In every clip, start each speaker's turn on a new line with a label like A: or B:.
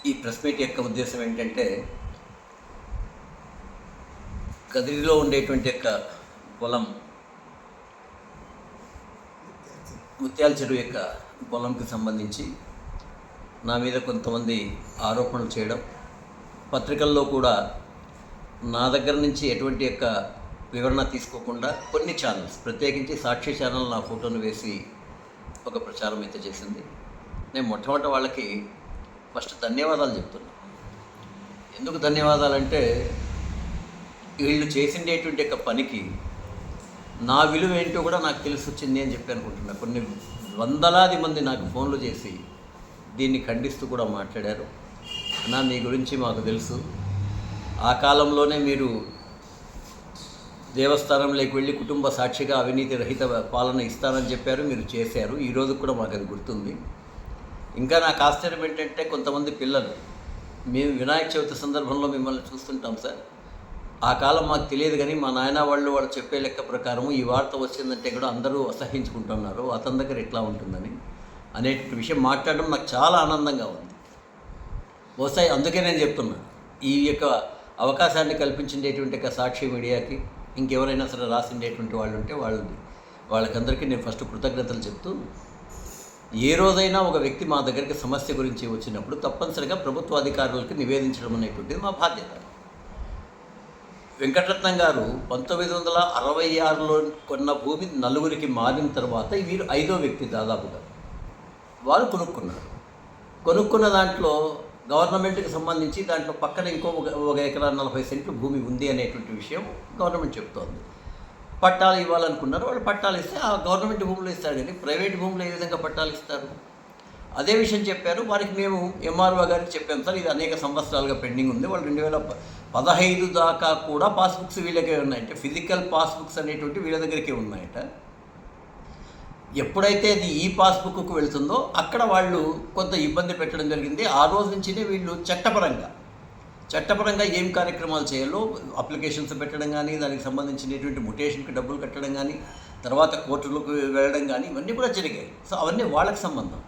A: ఈ press meet యొక్క ఉద్దేశం ఏంటంటే, కదిరిలో ఉండేటువంటి యొక్క పొలం, ముత్యాల చెరువు యొక్క పొలంకి సంబంధించి నా మీద కొంతమంది ఆరోపణలు చేయడం, పత్రికల్లో కూడా నా దగ్గర నుంచి ఎటువంటి యొక్క వివరణ తీసుకోకుండా కొన్ని ఛానల్స్, ప్రత్యేకించి సాక్షి ఛానల్ నా ఫోటోను వేసి ఒక ప్రచారం అయితే చేసింది. నేను మొట్టమొదటి వాళ్ళకి ఫస్ట్ ధన్యవాదాలు చెప్తున్నా. ఎందుకు ధన్యవాదాలంటే, వీళ్ళు చేసిండేటువంటి యొక్క పనికి నా విలువ ఏంటో కూడా నాకు తెలిసి వచ్చింది అని చెప్పి అనుకుంటున్నా. కొన్ని వందలాది మంది నాకు ఫోన్లు చేసి దీన్ని ఖండిస్తూ కూడా మాట్లాడారు. నా మీ గురించి మాకు తెలుసు, ఆ కాలంలోనే మీరు దేవస్థానంలోకి వెళ్ళి కుటుంబ సాక్షిగా అవినీతి రహిత పాలన ఇస్తానని చెప్పారు, మీరు చేశారు. ఈరోజు కూడా మాకు అది గుర్తుంది. ఇంకా నాకు ఆశ్చర్యం ఏంటంటే, కొంతమంది పిల్లలు, మేము వినాయక చవితి సందర్భంలో మిమ్మల్ని చూస్తుంటాం సార్, ఆ కాలం మాకు తెలియదు కానీ మా నాయన వాళ్ళు చెప్పే లెక్క ప్రకారం ఈ వార్త వచ్చిందంటే కూడా అందరూ అసహించుకుంటున్నారు, అతని దగ్గర ఎట్లా ఉంటుందని అనేటువంటి విషయం మాట్లాడడం నాకు చాలా ఆనందంగా ఉంది. బహుశా అందుకే నేను చెప్తున్నా, ఈ యొక్క అవకాశాన్ని కల్పించేటువంటి యొక్క సాక్షి మీడియాకి ఇంకెవరైనా సరే రాసిండేటువంటి వాళ్ళు ఉంటే వాళ్ళకందరికీ నేను ఫస్ట్ కృతజ్ఞతలు చెప్తూ, ఏ రోజైనా ఒక వ్యక్తి మా దగ్గరికి సమస్య గురించి వచ్చినప్పుడు తప్పనిసరిగా ప్రభుత్వ అధికారులకు నివేదించడం అనేటువంటిది మా బాధ్యత. వెంకటరత్నం గారు 1966లో కొన్న భూమి నలుగురికి మారిన తర్వాత వీరు 5వ వ్యక్తి దాదాపుగా వారు కొనుక్కున్న దాంట్లో గవర్నమెంట్కి సంబంధించి దాంట్లో పక్కన ఇంకో 1 ఎకరా 40 సెంట్లు భూమి ఉంది అనేటువంటి విషయం గవర్నమెంట్ చెప్తోంది. పట్టాలు ఇవ్వాలనుకున్నారు, వాళ్ళు పట్టాలు ఇస్తే ఆ గవర్నమెంట్ భూములు ఇస్తాడని, ప్రైవేట్ భూములు ఏ విధంగా పట్టాలు ఇస్తారు? అదే విషయం చెప్పారు. వారికి మేము ఎంఆర్ఓ గారికి చెప్పాం, సార్ ఇది అనేక సంవత్సరాలుగా పెండింగ్ ఉంది, వాళ్ళు 2015 దాకా కూడా పాస్బుక్స్ వీళ్ళకే ఉన్నాయంటే, ఫిజికల్ పాస్బుక్స్ అనేటువంటి వీళ్ళ దగ్గరికే ఉన్నాయట. ఎప్పుడైతే అది ఈ పాస్బుక్కు వెళ్తుందో అక్కడ వాళ్ళు కొంత ఇబ్బంది పెట్టడం జరిగింది. ఆ రోజు నుంచినే వీళ్ళు చట్టపరంగా ఏం కార్యక్రమాలు చేయాలో అప్లికేషన్స్ పెట్టడం కానీ, దానికి సంబంధించినటువంటి ముటేషన్కి డబ్బులు కట్టడం కానీ, తర్వాత కోర్టులకు వెళ్ళడం కానీ, ఇవన్నీ కూడా జరిగాయి. సో అవన్నీ వాళ్ళకి సంబంధం.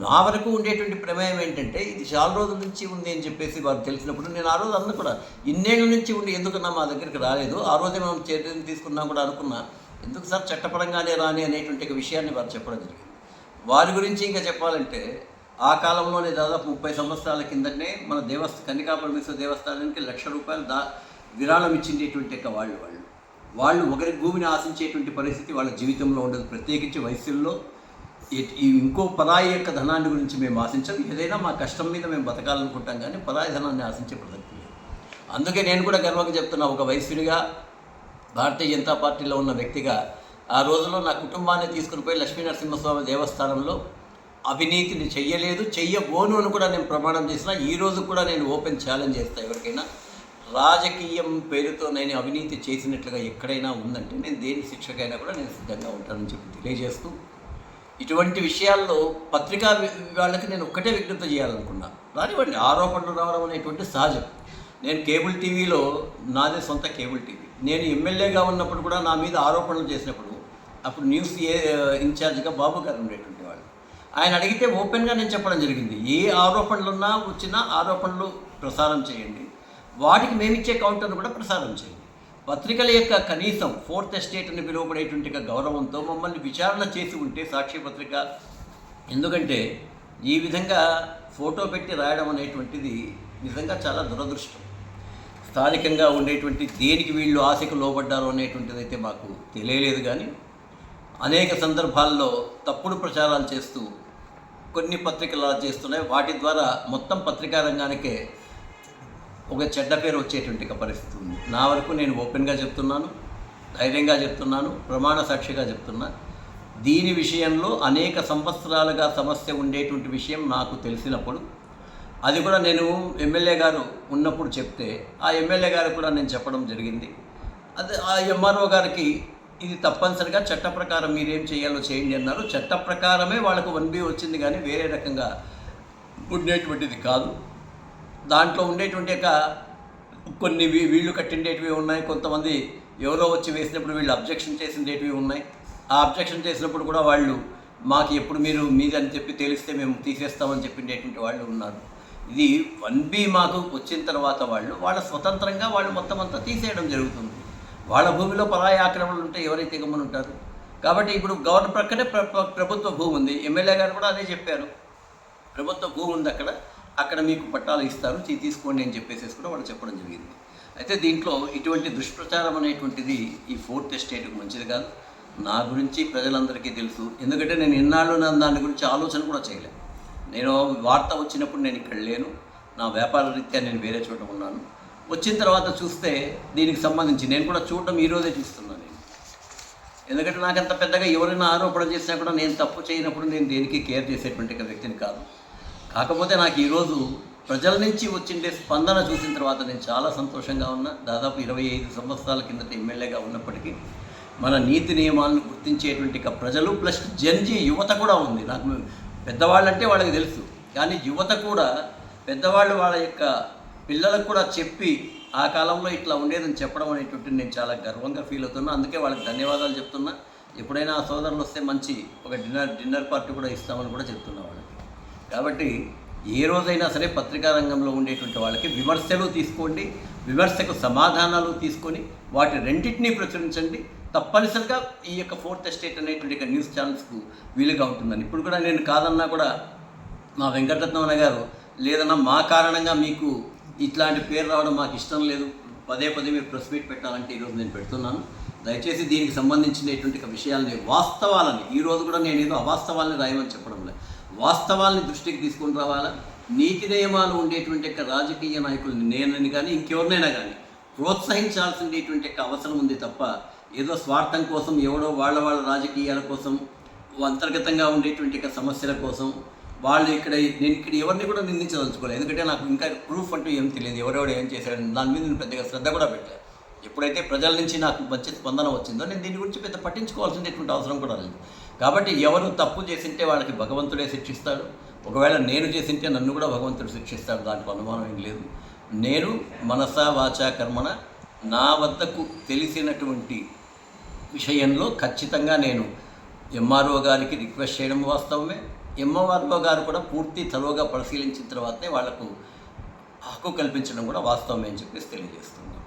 A: నా వరకు ఉండేటువంటి ప్రమేయం ఏంటంటే, ఇది చాలా రోజుల నుంచి ఉంది అని చెప్పేసి వారు తెలిసినప్పుడు నేను ఆ రోజు అన్న కూడా, ఇన్నేళ్ళ నుంచి ఉండి ఎందుకన్నా మా దగ్గరికి రాలేదు, ఆ రోజే మనం చర్యలు తీసుకున్నాం కూడా అనుకున్నా, ఎందుకు సార్ చట్టపరంగానే రాని అనేటువంటి విషయాన్ని వారు చెప్పడం జరిగింది. వారి గురించి ఇంకా చెప్పాలంటే, ఆ కాలంలోనే దాదాపు 30 సంవత్సరాల కిందనే మన కన్నికా పరమేశ్వర దేవస్థానానికి ₹1,00,000 విరాళం ఇచ్చిండేటువంటి యొక్క వాళ్ళు ఒకరి భూమిని ఆశించేటువంటి పరిస్థితి వాళ్ళ జీవితంలో ఉండదు. ప్రత్యేకించి వయస్సుల్లో ఇంకో పరాయి యొక్క ధనాన్ని గురించి మేము ఆశించాం. ఏదైనా మా కష్టం మీద మేము బతకాలనుకుంటాం కానీ పరాయి ధనాన్ని ఆశించే ప్రసక్తి లేదు. అందుకే నేను కూడా గర్వంగా చెప్తున్నా, ఒక వయస్సుడిగా, భారతీయ జనతా పార్టీలో ఉన్న వ్యక్తిగా, ఆ రోజుల్లో నా కుటుంబాన్ని తీసుకుని పోయి లక్ష్మీనరసింహస్వామి దేవస్థానంలో అవినీతిని చెయ్యబోను అని కూడా నేను ప్రమాణం చేసిన. ఈ రోజు కూడా నేను ఓపెన్ ఛాలెంజ్ చేస్తాను, ఎవరికైనా రాజకీయం పేరుతో నేను అవినీతి చేసినట్లుగా ఎక్కడైనా ఉందంటే నేను దేని శిక్షకైనా కూడా నేను సిద్ధంగా ఉంటానని చెప్పి తెలియజేస్తూ, ఇటువంటి విషయాల్లో పత్రికా వాళ్ళకి నేను ఒక్కటే విజ్ఞప్తి చేయాలనుకున్నా. రానివ్వండి, ఆరోపణలు రావడం అనేటువంటి సహజం. నేను కేబుల్ టీవీలో, నాదే సొంత కేబుల్ టీవీ, నేను ఎమ్మెల్యేగా ఉన్నప్పుడు కూడా నా మీద ఆరోపణలు చేసినప్పుడు, అప్పుడు న్యూస్ ఇన్ఛార్జిగా బాబు గారు ఉండేటువంటి వాళ్ళు, ఆయన అడిగితే ఓపెన్గా నేను చెప్పడం జరిగింది, ఏ ఆరోపణలు వచ్చినా ఆరోపణలు ప్రసారం చేయండి, వాటికి మేమిచ్చే కౌంటర్ను కూడా ప్రసారం చేయండి. పత్రికల యొక్క కనీసం 4th ఎస్టేట్ అని పిలువబడేటువంటి గౌరవంతో మమ్మల్ని విచారణ చేసి ఉంటే సాక్షి పత్రిక, ఎందుకంటే ఈ విధంగా ఫోటో పెట్టి రాయడం అనేటువంటిది నిజంగా చాలా దురదృష్టం. స్థానికంగా ఉండేటువంటి దేనికి వీళ్ళు ఆశకు లోబడ్డారో అనేటువంటిది అయితే మాకు తెలియలేదు. కానీ అనేక సందర్భాల్లో తప్పుడు ప్రచారాలు చేస్తూ కొన్ని పత్రికలు అలా చేస్తున్నాయి. వాటి ద్వారా మొత్తం పత్రికా రంగానికే ఒక చెడ్డ పేరు వచ్చేటువంటి పరిస్థితి ఉంది. నా వరకు నేను ఓపెన్గా చెప్తున్నాను, ధైర్యంగా చెప్తున్నాను, ప్రమాణ సాక్షిగా చెప్తున్నా, దీని విషయంలో అనేక సంవత్సరాలుగా సమస్య ఉండేటువంటి విషయం నాకు తెలిసినప్పుడు, అది కూడా నేను ఎమ్మెల్యే గారు ఉన్నప్పుడు చెప్తే, ఆ ఎమ్మెల్యే గారు కూడా నేను చెప్పడం జరిగింది. అది ఆ ఎంఆర్ఓ గారికి ఇది తప్పనిసరిగా చట్ట ప్రకారం మీరేం చేయాలో చేయండి అన్నారు. చట్ట ప్రకారమే వాళ్ళకు 1B వచ్చింది, కానీ వేరే రకంగా ఉండేటువంటిది కాదు. దాంట్లో ఉండేటువంటి కొన్ని వీళ్ళు కట్టిండేటివి ఉన్నాయి, కొంతమంది ఎవరో వచ్చి వేసినప్పుడు వీళ్ళు అబ్జెక్షన్ చేసిండేటివి ఉన్నాయి. ఆ అబ్జెక్షన్ చేసినప్పుడు కూడా వాళ్ళు మాకు ఎప్పుడు మీరు మీదని చెప్పి తెలిస్తే మేము తీసేస్తామని చెప్పినటువంటి వాళ్ళు ఉన్నారు. ఇది 1B మాకు వచ్చిన తర్వాత వాళ్ళ స్వతంత్రంగా వాళ్ళు మొత్తం అంతా తీసేయడం జరుగుతుంది. వాళ్ళ భూమిలో పరాయి ఆక్రమణలు ఉంటే ఎవరైతే గమ్మున ఉంటారు. కాబట్టి ఇప్పుడు గవర్నర్ ప్రక్కనే ప్రభుత్వ భూమి ఉంది. ఎమ్మెల్యే గారు కూడా అదే చెప్పారు, ప్రభుత్వ భూమి ఉంది అక్కడ మీకు పట్టాలు ఇస్తారు, తీసుకోండి అని చెప్పేసి కూడా వాళ్ళు చెప్పడం జరిగింది. అయితే దీంట్లో ఇటువంటి దుష్ప్రచారం అనేటువంటిది ఈ 4th ఎస్టేట్కి మంచిది కాదు. నా గురించి ప్రజలందరికీ తెలుసు, ఎందుకంటే నేను ఇన్నాళ్ళు దాని గురించి ఆలోచన కూడా చేయలేదు. నేను వార్త వచ్చినప్పుడు నేను ఇక్కడ లేను, నా వ్యాపార రీత్యా నేను వేరే చోట ఉన్నాను. వచ్చిన తర్వాత చూస్తే దీనికి సంబంధించి నేను కూడా చూడడం ఈరోజే చూస్తున్నాను. ఎందుకంటే నాకంత పెద్దగా ఎవరైనా ఆరోపణ చేసినా కూడా నేను తప్పు చేయనప్పుడు నేను దేనికి కేర్ చేసేటువంటి వ్యక్తిని కాదు. కాకపోతే నాకు ఈరోజు ప్రజల నుంచి వచ్చిండే స్పందన చూసిన తర్వాత నేను చాలా సంతోషంగా ఉన్నా. దాదాపు 25 సంవత్సరాల కిందట ఎమ్మెల్యేగా ఉన్నప్పటికీ మన నీతి నియమాలను గుర్తించేటువంటి ప్రజలు ప్లస్ జన్జీ యువత కూడా ఉంది. నాకు పెద్దవాళ్ళంటే వాళ్ళకి తెలుసు, కానీ యువత కూడా పెద్దవాళ్ళు వాళ్ళ యొక్క పిల్లలకు కూడా చెప్పి ఆ కాలంలో ఇట్లా ఉండేదని చెప్పడం అనేటువంటిది నేను చాలా గర్వంగా ఫీల్ అవుతున్నా. అందుకే వాళ్ళకి ధన్యవాదాలు చెప్తున్నా. ఎప్పుడైనా ఆ సోదరులు వస్తే మంచి ఒక డిన్నర్ పార్టీ కూడా ఇస్తామని కూడా చెప్తున్నా వాళ్ళకి. కాబట్టి ఏ రోజైనా సరే పత్రికా రంగంలో ఉండేటువంటి వాళ్ళకి విమర్శలు తీసుకోండి, విమర్శకు సమాధానాలు తీసుకొని వాటి రెండింటినీ ప్రచురించండి. తప్పనిసరిగా ఈ యొక్క 4th ఎస్టేట్ అనేటువంటి న్యూస్ ఛానల్స్కు వీలుగా ఉంటుందని. ఇప్పుడు కూడా నేను కాదన్నా కూడా మా వెంకటరత్నమన్న గారు, లేదన్నా మా కారణంగా మీకు ఇట్లాంటి పేరు రావడం మాకు ఇష్టం లేదు, పదే మీరు ప్రెస్ మీట్ పెట్టాలంటే ఈరోజు నేను పెడుతున్నాను. దయచేసి దీనికి సంబంధించినటువంటి విషయాలని, వాస్తవాలని, ఈరోజు కూడా నేను ఏదో అవాస్తవాలని రాయమని చెప్పడం లేదు, వాస్తవాల్ని దృష్టికి తీసుకొని రావాలా. నీతి నియమాలు ఉండేటువంటి రాజకీయ నాయకుల్ని నేనని కానీ ఇంకెవరినైనా కానీ ప్రోత్సహించాల్సినటువంటి అవసరం ఉంది తప్ప ఏదో స్వార్థం కోసం ఎవడో వాళ్ళ రాజకీయాల కోసం అంతర్గతంగా ఉండేటువంటి సమస్యల కోసం వాళ్ళు నేను ఇక్కడ ఎవరిని కూడా నిందించదలుచుకోలేదు. ఎందుకంటే నాకు ఇంకా ప్రూఫ్ అంటూ ఏం తెలియదు, ఎవరెవడు ఏం చేశాడని దాని మీద నేను పెద్దగా శ్రద్ధ కూడా పెట్టాను. ఎప్పుడైతే ప్రజల నుంచి నాకు మంచి స్పందన వచ్చిందో నేను దీని గురించి పెద్ద పట్టించుకోవాల్సినటువంటి అవసరం కూడా లేదు. కాబట్టి ఎవరు తప్పు చేసింటే వాళ్ళకి భగవంతుడే శిక్షిస్తాడు. ఒకవేళ నేను చేసింటే నన్ను కూడా భగవంతుడు శిక్షిస్తాడు, దాంట్లో అనుమానం ఏం లేదు. నేను మనస వాచ కర్మణ నా వద్దకు తెలిసినటువంటి విషయంలో ఖచ్చితంగా నేను ఎంఆర్ఓ గారికి రిక్వెస్ట్ చేయడం వాస్తవమే. ఎంఆర్ఓ గారు కూడా పూర్తి తరువుగా పరిశీలించిన తర్వాతనే వాళ్లకు హక్కు కల్పించడం కూడా వాస్తవమే అని చెప్పేసి తెలియజేస్తున్నాను.